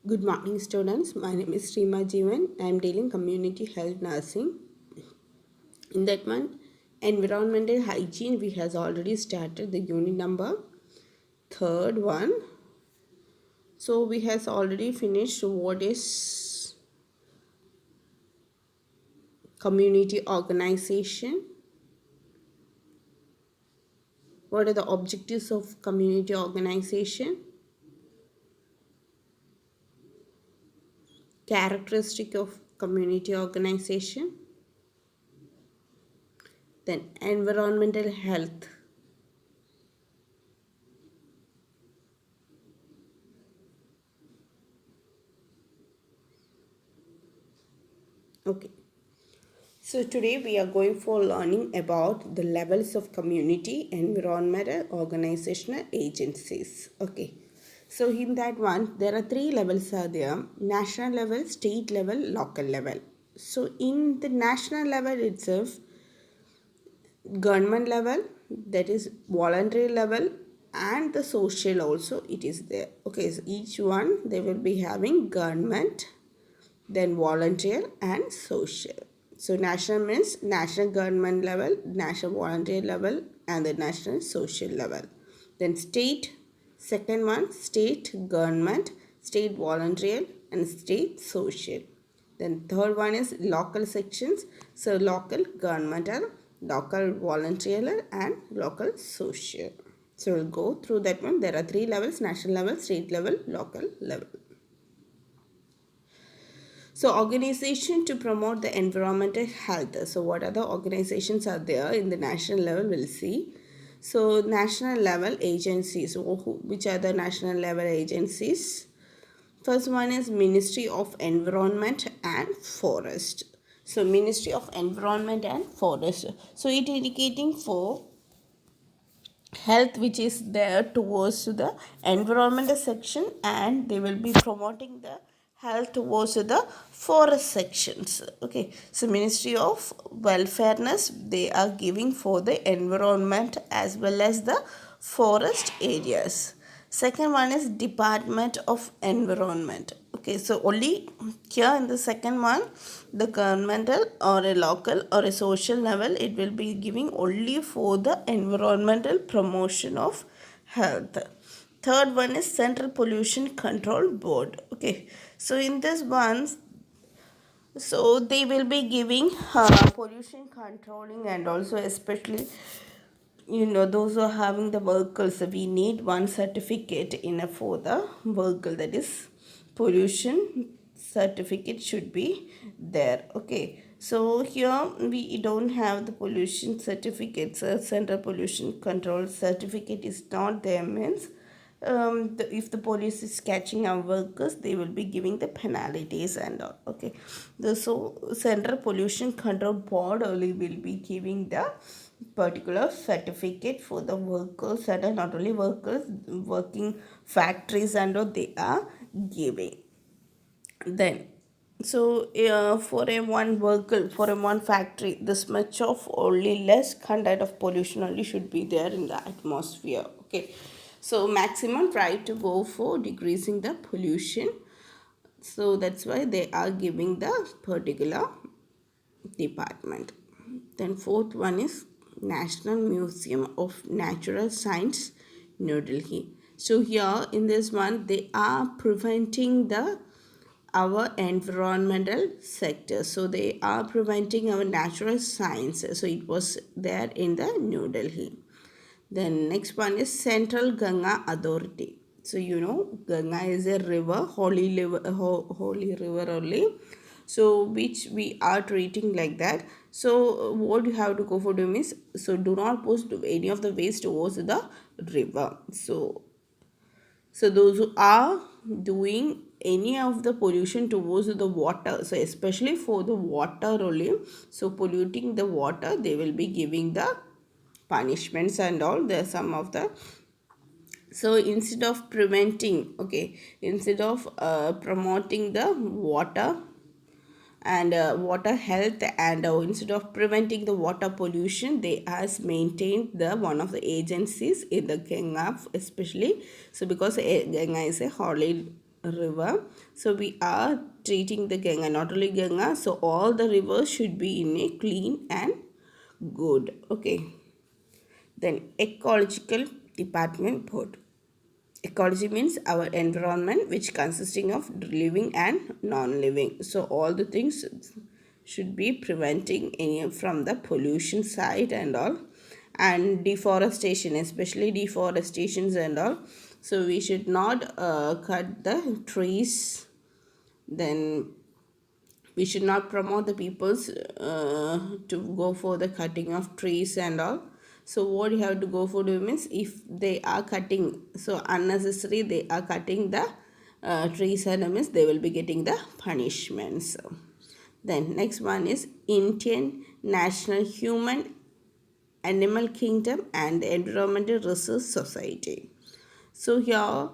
Good morning, students. My name is Srima Jeevan. I am dealing community health nursing. In that one, environmental hygiene, we has already started the unit number third one. So we has already finished what is community organization. What are the objectives of community organization? Characteristic of community organization. Then environmental health. Okay. So today we are going for learning about the levels of community, environmental, organizational agencies. Okay. So in that one, there are three levels are there: national level, state level, local level. So in the national level itself, government level, that is voluntary level, and the social also it is there. Okay, so each one they will be having government, then volunteer and social. So national means national government level, national volunteer level, and the national social level. Then state, second one state government, state volunteer, and state social. Then third one is local sections. So local governmental, local volunteer, and local social. So we'll go through that one. There are three levels: national level, state level, local level. So organization to promote the environmental health. So what other organizations are there in the national level? We'll see. So national level agencies. So which are the national level agencies? First one is Ministry of Environment and Forest. So Ministry of Environment and Forest. So it indicating for health which is there towards the environmental section, and they will be promoting the health towards the forest sections. Okay, so Ministry of Welfareness, they are giving for the environment as well as the forest areas. Second one is Department of Environment. Okay, so only here in the second one, the governmental or a local or a social level, it will be giving only for the environmental promotion of health. Third one is Central Pollution Control Board. Okay, so in this one, so they will be giving pollution controlling, and also especially those who are having the vehicles, we need one certificate in a for the vehicle, that is pollution certificate should be there. Okay, so here we don't have the pollution certificates. Central Pollution Control certificate is not there means, if the police is catching our workers, they will be giving the penalties and all. Okay, so Central Pollution Control Board only will be giving the particular certificate for the workers, and not only workers, working factories and all they are giving. Then so for a one vehicle, for a one factory, this much of only less content of pollution only should be there in the atmosphere. Okay, so maximum try to go for decreasing the pollution. So that's why they are giving the particular department. Then fourth one is National Museum of Natural Science, New Delhi. So here in this one, they are preventing the our environmental sector. So they are preventing our natural science. So it was there in the New Delhi. Then next one is Central Ganga Authority. So Ganga is a river, holy river only. So which we are treating like that. So what you have to go for doing is, so do not post any of the waste towards the river. So those who are doing any of the pollution towards the water, so especially for the water only, so polluting the water, they will be giving the punishments and all. There are some of the, so instead of preventing, okay, instead of promoting the water and water health, and instead of preventing the water pollution, they has maintained the one of the agencies in the Ganga especially. So because Ganga is a holy river. So we are treating the Ganga, not only Ganga. So all the rivers should be in a clean and good. Okay. Then ecological department board. Ecology means our environment, which consisting of living and non-living. So all the things should be preventing any from the pollution side and all, and deforestation, especially deforestations and all. So we should not cut the trees. Then we should not promote the peoples to go for the cutting of trees and all. So what you have to go for means, if they are cutting so unnecessary, they are cutting the trees and means they will be getting the punishments. Then next one is Indian National Human Animal Kingdom and the Environmental Research Society. So here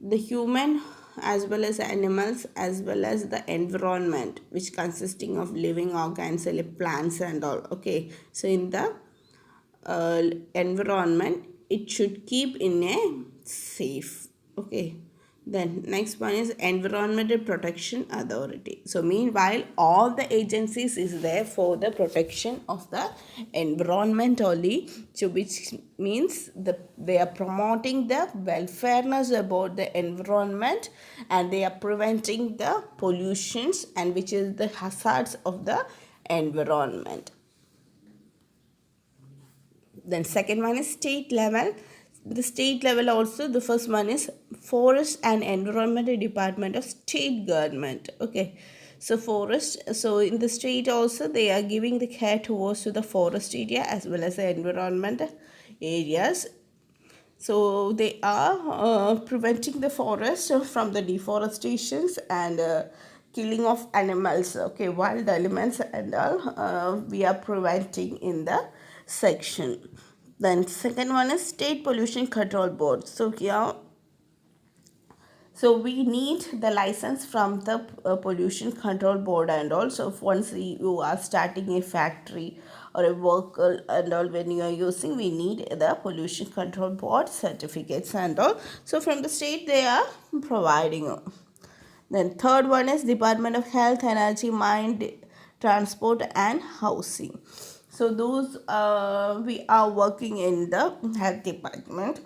the human as well as animals as well as the environment, which consisting of living organs like plants and all. Okay, so in the uh, environment, it should keep in a safe. Okay, then next one is Environmental Protection Authority. So meanwhile, all the agencies is there for the protection of the environment only. So which means they are promoting the welfareness about the environment, and they are preventing the pollutions and which is the hazards of the environment. Then second one is state level. The state level also, the first one is Forest and Environmental Department of state government. Okay, so forest, so in the state also they are giving the care towards to the forest area as well as the environment areas. So they are preventing the forest from the deforestations and killing of animals. Okay, wild elements and all we are preventing in the section. Then second one is State Pollution Control Board. So here, so we need the license from the pollution control board, and also once you are starting a factory or a vehicle and all, when you are using, we need the pollution control board certificates and all. So from the state they are providing. Then third one is Department of Health, Energy, Mine, Transport and Housing. So those we are working in the health department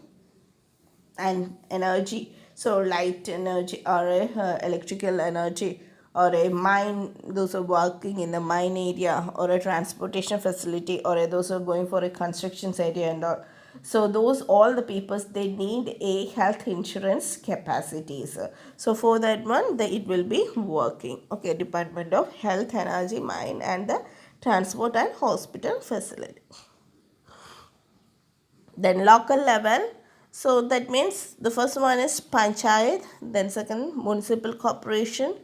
and energy, so light energy or electrical energy, or a mine, those are working in the mine area, or a transportation facility, or those are going for a construction area and all. So those all the peoples, they need a health insurance capacities. So for that one, it will be working. Okay, Department of Health, Energy, Mine and the Transport and Hospital Facility. Then local level, so that means the first one is panchayat, then second municipal corporation,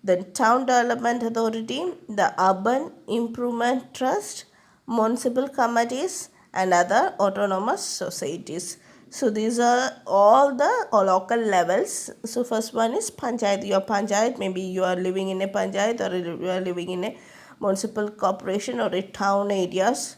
then town development authority, the urban improvement trust, municipal committees and other autonomous societies. So these are all the local levels. So first one is panchayat. Your panchayat, maybe you are living in a panchayat or you are living in a municipal corporation or a town areas.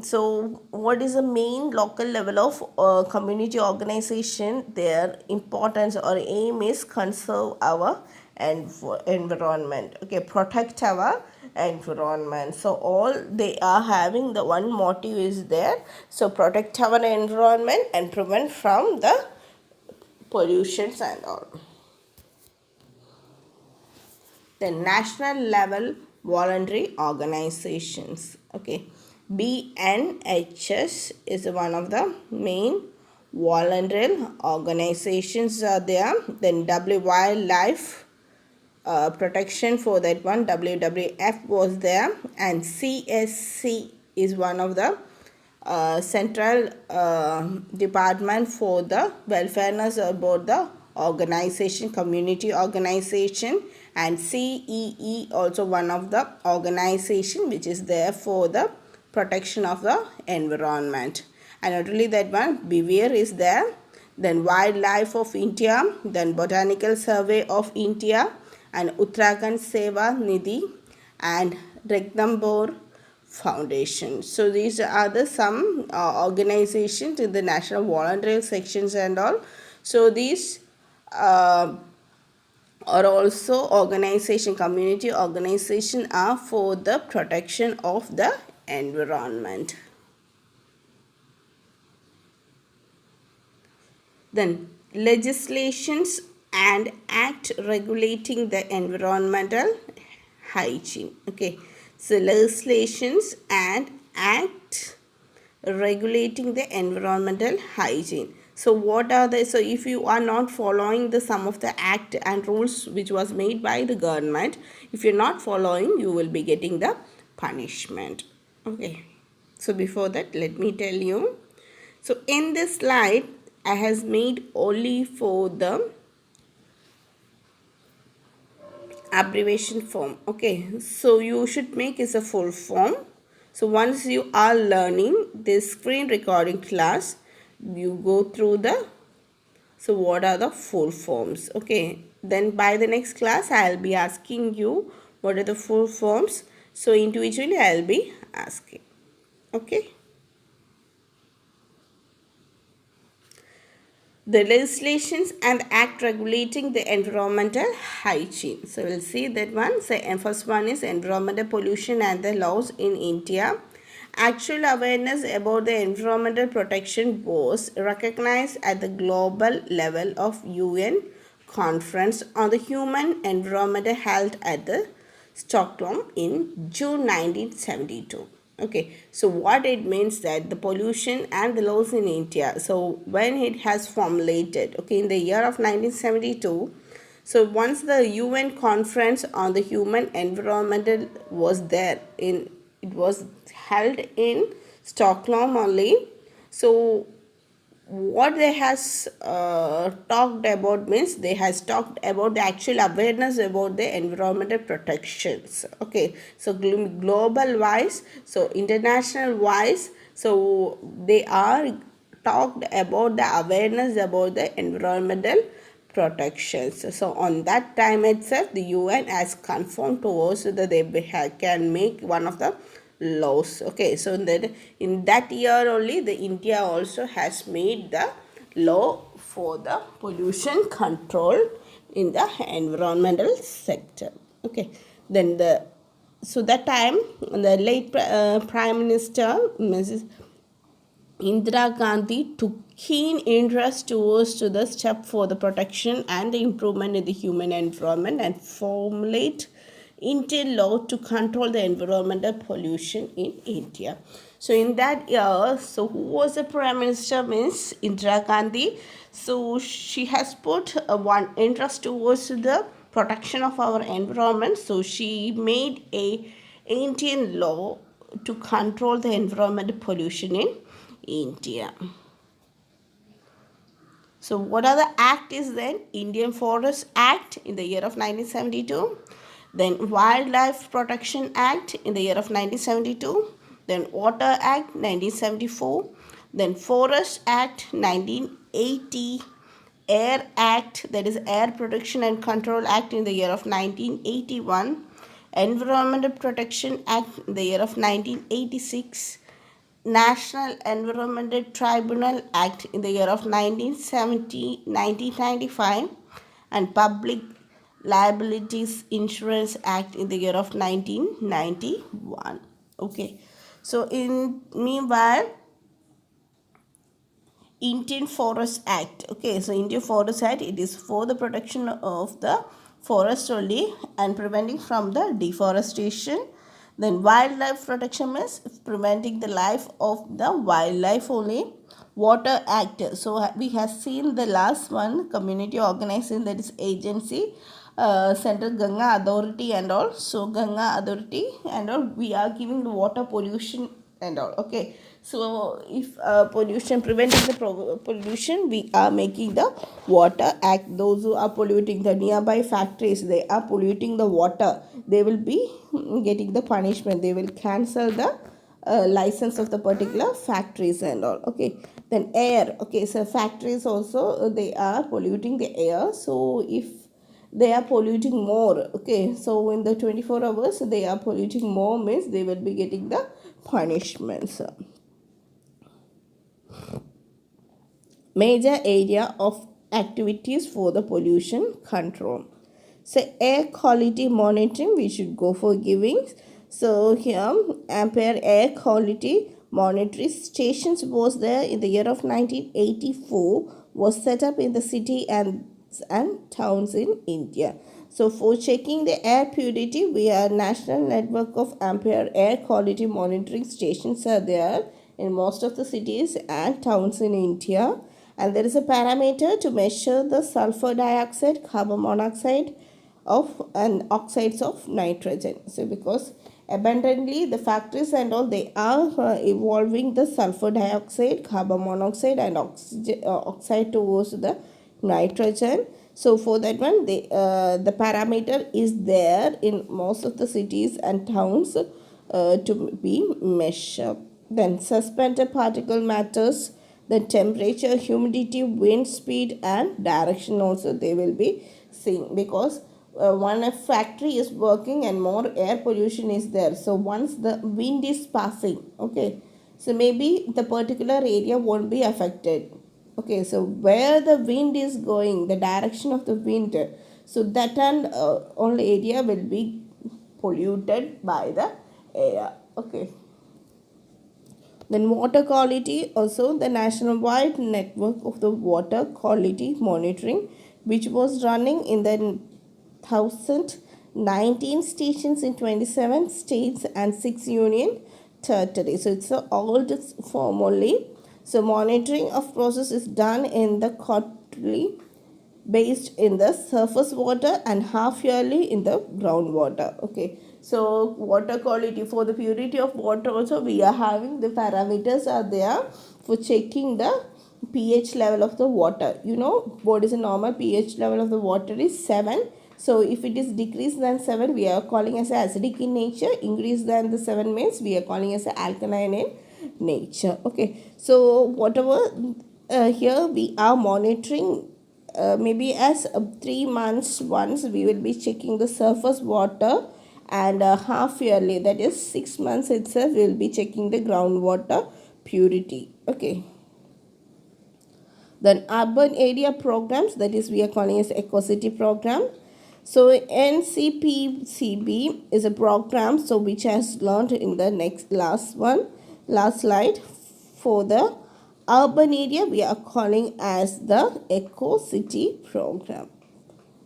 So what is the main local level of community organization? Their importance or aim is conserve our environment. Okay, protect our environment. So all they are having the one motive is there. So protect our environment and prevent from the pollutions and all. The national level voluntary organizations. Okay, BNHS is one of the main voluntary organizations are there. Then Wildlife protection, for that one WWF was there, and CSC is one of the central department for the welfareness about the organization, community organization, and CEE also one of the organization which is there for the protection of the environment. And not only that one, Beware is there, then Wildlife of India, then Botanical Survey of India, and Uttarakhand Seva Nidhi and Ranthambore Foundation. So these are the some organizations in the national voluntary sections and all. So these or also organization, community organization are for the protection of the environment. Then legislations and act regulating the environmental hygiene. Okay, so legislations and act regulating the environmental hygiene. So what are the, so if you are not following the some of the act and rules which was made by the government, if you're not following, you will be getting the punishment. Okay, so before that, let me tell you. So in this slide, I has made only for the abbreviation form. Okay, so you should make is a full form. So once you are learning this screen recording class, you go through the, so what are the full forms. Okay, then by the next class I'll be asking you what are the full forms. So individually I'll be asking. Okay, the legislations and act regulating the environmental hygiene. So we'll see that one. So first one is environmental pollution and the laws in India. Actual awareness about the environmental protection was recognized at the global level of UN Conference on the Human Environmental Health at the Stockholm in June 1972. Okay, so what it means that the pollution and the laws in India, so when it has formulated, okay, in the year of 1972, so once the UN conference on the human environmental was there, in it was held in Stockholm only. So what they has talked about means they has talked about the actual awareness about the environmental protections. Okay, so global wise, so international wise, so they are talked about the awareness about the environmental protections. So on that time itself, the UN has confirmed to us that they can make one of the laws. Okay, so in that year only, the India also has made the law for the pollution control in the environmental sector. Okay, then the, so that time the late Prime Minister Mrs. Indira Gandhi took keen interest towards to the step for the protection and the improvement in the human environment and formulate Indian law to control the environmental pollution in India. So in that year, so who was the Prime Minister means Indira Gandhi. So she has put one interest towards the protection of our environment. So she made a Indian law to control the environmental pollution in India. So what are the act is then? Indian Forest Act in the year of 1972. Then Wildlife Protection Act in the year of 1972. Then Water Act 1974. Then Forest Act 1980. Air Act, that is Air Protection and Control Act in the year of 1981. Environmental Protection Act in the year of 1986. National Environmental Tribunal Act in the year of 1995, and Public Liabilities Insurance Act in the year of 1991. Okay, so in meanwhile, Indian Forest Act. Okay, so Indian Forest Act, it is for the protection of the forest only and preventing from the deforestation. Then wildlife protection is preventing the life of the wildlife only. Water Act. So we have seen the last one, community organizing, that is agency, Central Ganga Authority and all. So Ganga Authority and all, we are giving the water pollution and all. Okay, so if pollution, preventing the pollution, we are making the Water Act. Those who are polluting the nearby factories, they are polluting the water, they will be getting the punishment. They will cancel the license of the particular factories and all. Okay, then air. Okay, so factories also they are polluting the air. So if they are polluting more, okay, so in the 24 hours they are polluting more means they will be getting the punishments. Major area of activities for the pollution control. So air quality monitoring, we should go for giving. So here Ampere Air Quality Monitoring Stations was there in the year of 1984, was set up in the city and towns in India. So for checking the air purity, we are national network of Ampere Air Quality Monitoring Stations are there in most of the cities and towns in India. And there is a parameter to measure the sulfur dioxide, carbon monoxide of and oxides of nitrogen. So because abundantly the factories and all, they are evolving the sulfur dioxide, carbon monoxide and oxide towards the nitrogen. So for that one, the parameter is there in most of the cities and towns to be measured. Then suspended particle matters, the temperature, humidity, wind speed and direction also they will be seeing, because one a factory is working and more air pollution is there. So once the wind is passing, okay, so maybe the particular area won't be affected. Okay, so where the wind is going, the direction of the wind, so that and all area will be polluted by the air. Okay. Then water quality, also the nationwide network of the water quality monitoring, which was running in the 1019 stations in 27 states and 6 union territories. So it's an old form only. So monitoring of process is done in the quarterly based in the surface water and half yearly in the groundwater. Okay, so water quality, for the purity of water also we are having the parameters are there for checking the pH level of the water. You know what is a normal pH level of the water is 7. So if it is decreased than 7, we are calling as acidic in nature. Increased than the 7 means we are calling as alkaline in nature. Okay, so whatever here we are monitoring, maybe as 3 months once we will be checking the surface water, and half yearly, that is 6 months itself, we will be checking the groundwater purity. Okay, then urban area programs, that is we are calling as EcoCity program. So NCPCB is a program so which has learned in the last slide. For the urban area we are calling as the EcoCity program.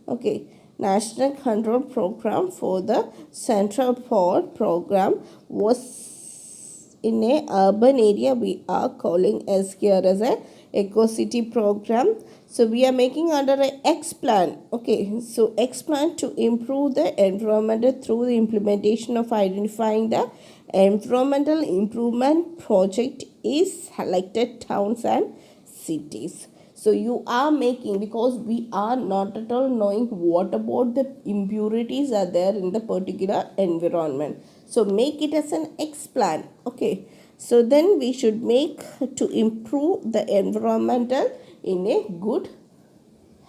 Okay, national control program for the central port program was in a urban area we are calling as here as a EcoCity program. So we are making under a X plan. Okay, so X plan to improve the environment through the implementation of identifying the environmental improvement project is selected towns and cities. So you are making, because we are not at all knowing what about the impurities are there in the particular environment. So make it as an X plan. Okay, so then we should make to improve the environmental in a good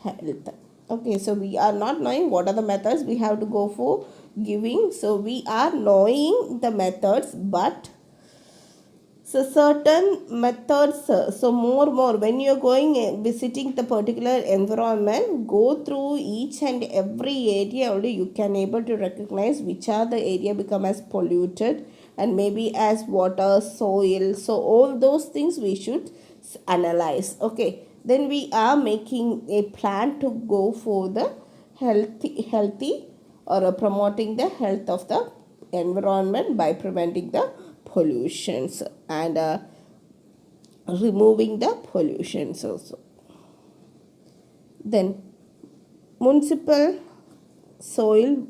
health. Okay, so we are not knowing what are the methods we have to go for giving. So we are knowing the methods, but so certain methods, so more when you're going visiting the particular environment, go through each and every area, only you can able to recognize which are the area become as polluted and maybe as water, soil. So all those things we should analyze. Okay, then we are making a plan to go for the healthy or promoting the health of the environment by preventing the pollutions and removing the pollutions also. Then municipal soil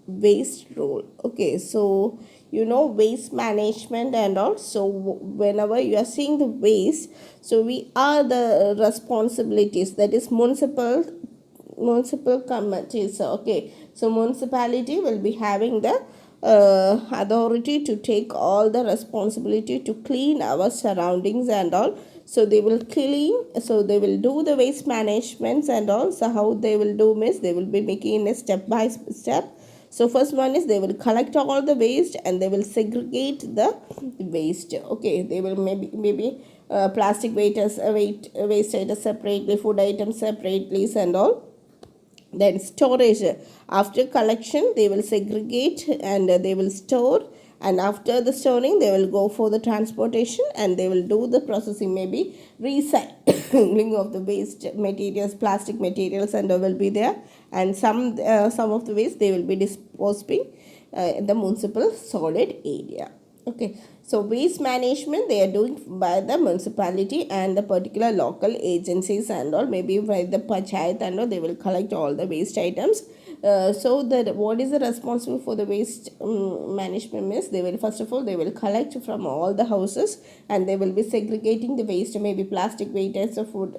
waste role. Okay, so you know waste management and also whenever you are seeing the waste, so we are the responsibilities, that is municipal committees. Okay, so municipality will be having the authority to take all the responsibility to clean our surroundings and all. So they will clean, so they will do the waste management and all. So how they will do means they will be making a step by step. So first one is they will collect all the waste and they will segregate the waste. Okay, they will maybe plastic waste items separately, food items separately and all. Then storage, after collection they will segregate and they will store, and after the storing they will go for the transportation and they will do the processing, maybe recycling of the waste materials, plastic materials, and will be there, and some of the waste they will be disposing in the municipal solid area. Okay, so waste management they are doing by the municipality and the particular local agencies and all, maybe by the panchayat and all, they will collect all the waste items. So that what is the responsible for the waste management means, they will first of all they will collect from all the houses and they will be segregating the waste, maybe plastic waste or food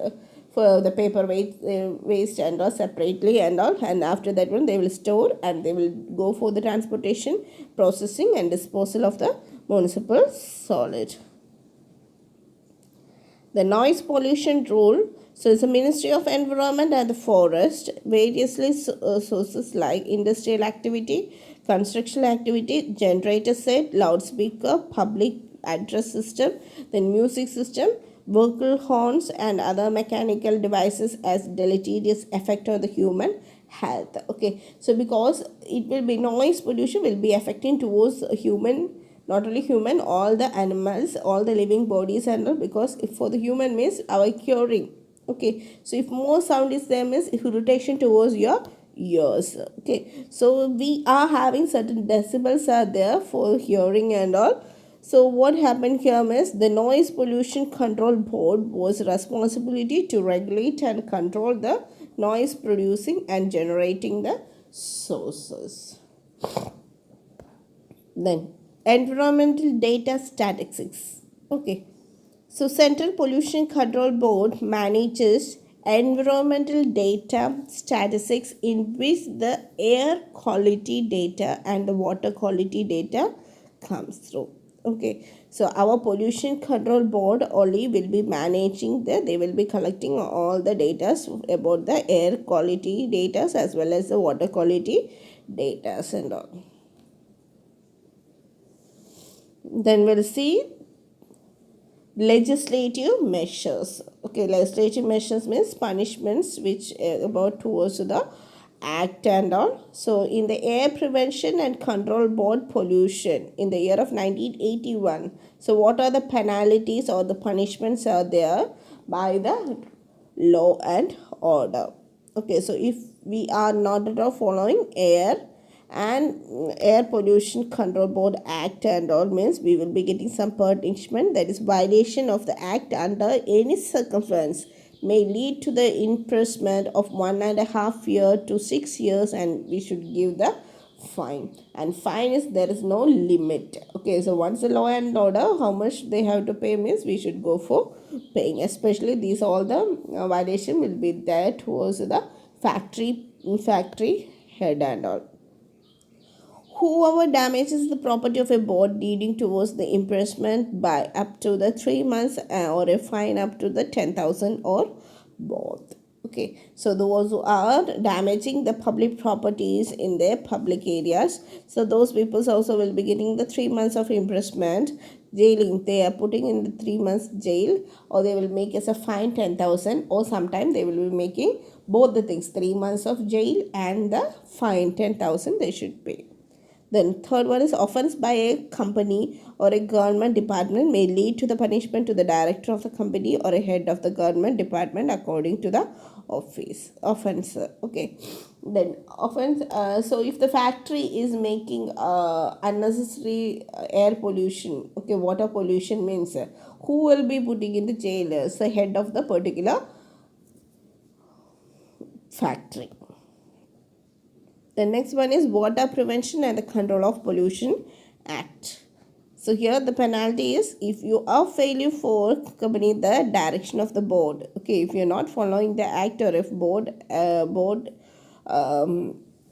for the paper waste and all separately and all, and after that one they will store and they will go for the transportation, processing and disposal of the municipal solid. The noise pollution rule, so it's the Ministry of Environment and the Forest, variously sources like industrial activity, construction activity, generator set, loudspeaker, public address system, then music system, vehicle horns and other mechanical devices as deleterious effect on the human health. Okay, so because it will be noise pollution will be affecting towards human, not only human, all the animals, all the living bodies and all, because if for the human means our curing. Okay, so if more sound is there means irritation towards your ears. Okay, so we are having certain decibels are there for hearing and all. So what happened here is the noise pollution control board was responsibility to regulate and control the noise producing and generating the sources. Then environmental data statistics. Okay, so Central Pollution Control Board manages environmental data statistics in which the air quality data and the water quality data comes through. Okay, so our pollution control board only will be managing they will be collecting all the data about the air quality data as well as the water quality data and all. Then we'll see legislative measures. Okay, legislative measures means punishments which about towards the act and all. So in the air prevention and control board pollution in the year of 1981, so what are the penalties or the punishments are there by the law and order? Okay, so if we are not at all following and air pollution control board act and all means, we will be getting some punishment, that is violation of the act under any circumstance may lead to the imprisonment of 1.5 years to 6 years, and we should give the fine. And fine is there is no limit. Okay, so once the law and order how much they have to pay means we should go for paying, especially these all the violation will be there towards the factory head and all. Whoever damages the property of a board leading towards the imprisonment by up to the 3 months or a fine up to the 10,000 or both. Okay, so those who are damaging the public properties in their public areas, so those people also will be getting the 3 months of imprisonment, jailing. They are putting in the 3 months jail, or they will make as a fine 10,000, or sometime they will be making both the things, 3 months of jail and the fine 10,000 they should pay. Then third one is offense by a company or a government department may lead to the punishment to the director of the company or a head of the government department according to the offense. Okay, then offense. So if the factory is making unnecessary air pollution, okay, water pollution means who will be putting in the jail? So head of the particular factory. The next one is Water Prevention and the Control of Pollution Act. So here the penalty is if you are failure for company the direction of the board. Okay, if you are not following the act or if board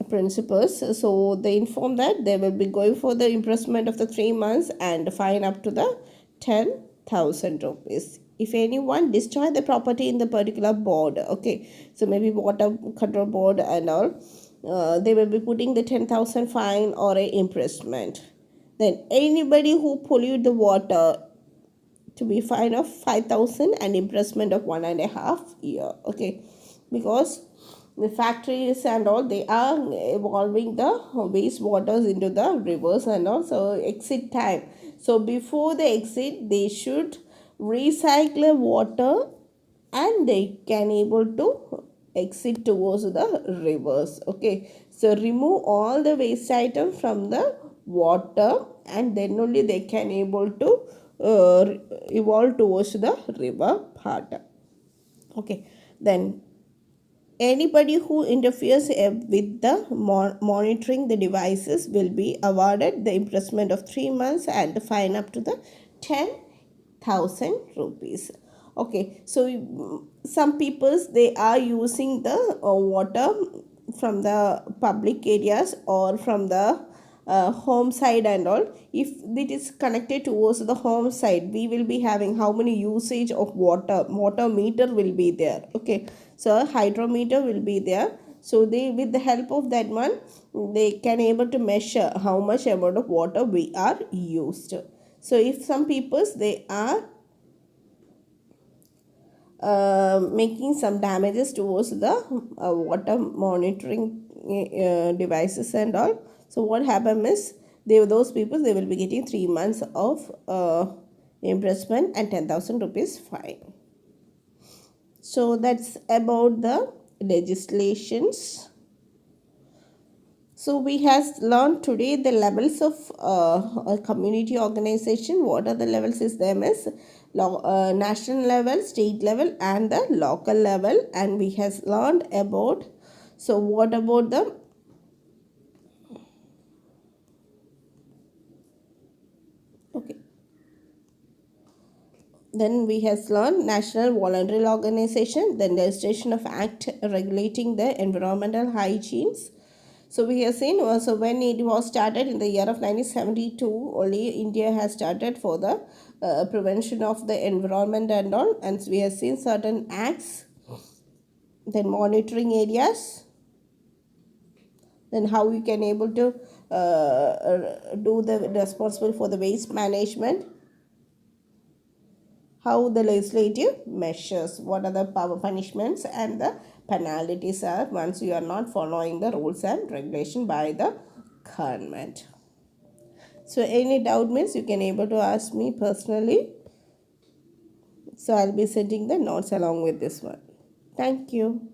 principles, so they inform that they will be going for the imprisonment of the 3 months and fine up to the 10,000 rupees. If anyone destroy the property in the particular board, okay, so maybe water control board and all, they will be putting the 10,000 fine or a imprisonment. Then anybody who pollute the water to be fine of 5,000 and imprisonment of 1.5 years. Okay, because the factories and all, they are evolving the wastewaters into the rivers and also exit time. So before the exit, they should recycle water and they can able to exit towards the rivers. Okay, so remove all the waste item from the water, and then only they can able to evolve towards the river part. Okay, then anybody who interferes with the monitoring the devices will be awarded the imprisonment of 3 months and the fine up to the 10,000 rupees. Okay, so some peoples, they are using the water from the public areas or from the home side and all. If it is connected towards the home side, we will be having how many usage of water meter will be there. Okay, so hydrometer will be there. So they, with the help of that one, they can able to measure how much amount of water we are used. So if some peoples, they are making some damages towards the water monitoring devices and all. So what happen is, those people, they will be getting 3 months of imprisonment and 10,000 rupees fine. So that's about the legislations. So we has learned today the levels of a community organization. What are the levels is them is national level, state level and the local level. And we has learned about, so what about the, okay, then we has learned national voluntary organization, then legislation of act regulating the environmental hygienes. So we have seen, so when it was started in the year of 1972, only India has started for the prevention of the environment and all, and we have seen certain acts, then monitoring areas, then how you can able to do the responsible for the waste management, how the legislative measures, what are the power punishments and the penalties are once you are not following the rules and regulation by the government. So any doubt means you can able to ask me personally. So I'll be sending the notes along with this one. Thank you.